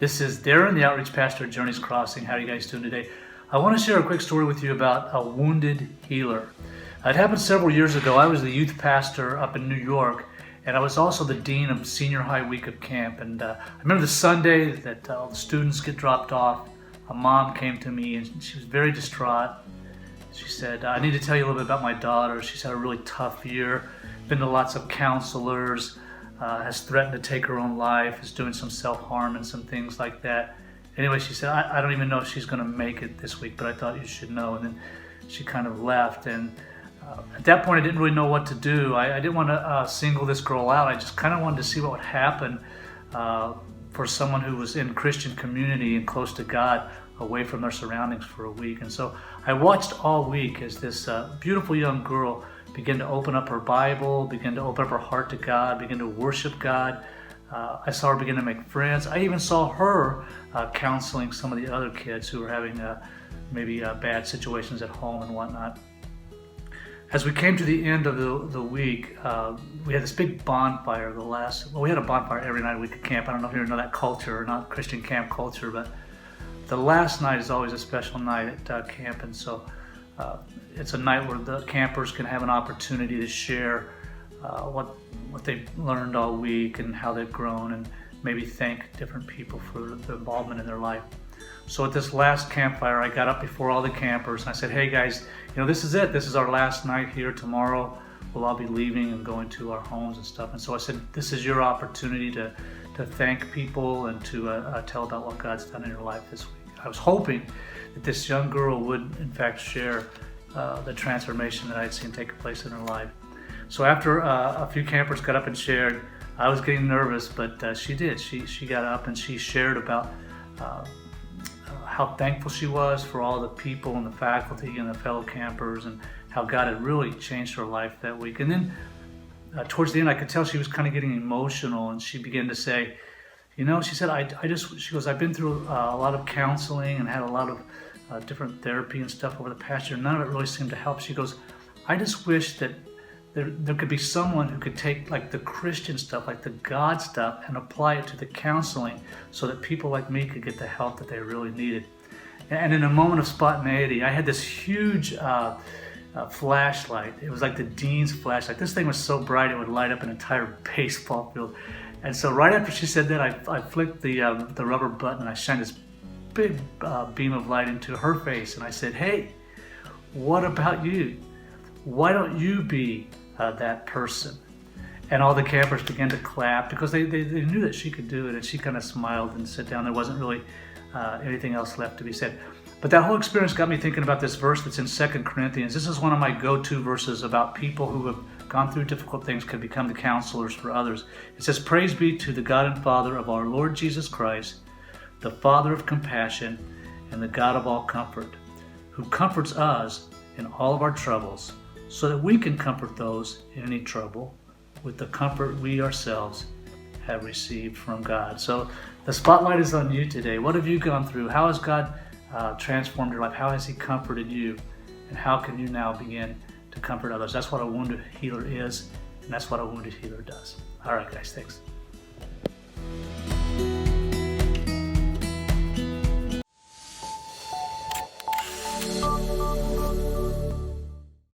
This is Darin, the Outreach Pastor at Journeys Crossing. How are you guys doing today? I want to share a quick story with you about a wounded healer. It happened several years ago. I was the youth pastor up in New York, and I was also the dean of Senior High Week of Camp. And I remember the Sunday that all the students get dropped off. A mom came to me, and she was very distraught. She said, I need to tell you a little bit about my daughter. She's had a really tough year, been to lots of counselors, has threatened to take her own life, is doing some self-harm and some things like that. Anyway, she said, I don't even know if she's going to make it this week, but I thought you should know. And then she kind of left. And at that point, I didn't really know what to do. I didn't want to single this girl out. I just kind of wanted to see what would happen for someone who was in Christian community and close to God, away from their surroundings for a week. And so I watched all week as this beautiful young girl began to open up her Bible, began to open up her heart to God, began to worship God. I saw her begin to make friends. I even saw her counseling some of the other kids who were having maybe bad situations at home and whatnot. As we came to the end of the week, we had this big bonfire. We had a bonfire every night a week at camp. I don't know if you know that culture or not, Christian camp culture, but the last night is always a special night at camp, and so it's a night where the campers can have an opportunity to share what they've learned all week and how they've grown, and maybe thank different people for their involvement in their life. So at this last campfire, I got up before all the campers and I said, hey guys, this is it. This is our last night here. Tomorrow we'll all be leaving and going to our homes and stuff. And so I said, this is your opportunity to thank people and to tell about what God's done in your life this week. I was hoping that this young girl would, in fact, share the transformation that I had seen take place in her life. So after a few campers got up and shared, I was getting nervous, but she did. She got up and she shared about how thankful she was for all the people and the faculty and the fellow campers, and how God had really changed her life that week. And then towards the end, I could tell she was kind of getting emotional, and she began to say, she said, she goes, I've been through a lot of counseling and had a lot of different therapy and stuff over the past year. None of it really seemed to help. She goes, I just wish that there could be someone who could take like the Christian stuff, like the God stuff, and apply it to the counseling so that people like me could get the help that they really needed. And in a moment of spontaneity, I had this huge flashlight. It was like the dean's flashlight. This thing was so bright it would light up an entire baseball field. And so right after she said that, I flicked the rubber button and I shined this big beam of light into her face. And I said, hey, what about you? Why don't you be that person? And all the campers began to clap because they knew that she could do it. And she kind of smiled and sat down. There wasn't really anything else left to be said. But that whole experience got me thinking about this verse that's in 2 Corinthians. This is one of my go-to verses about people who have gone through difficult things can become the counselors for others. It says, praise be to the God and Father of our Lord Jesus Christ, the Father of compassion and the God of all comfort, who comforts us in all of our troubles, so that we can comfort those in any trouble with the comfort we ourselves have received from God. So the spotlight is on you today. What have you gone through? How has God transformed your life? How has He comforted you? And how can you now begin to comfort others? That's what a wounded healer is, and that's what a wounded healer does. All right, guys, thanks.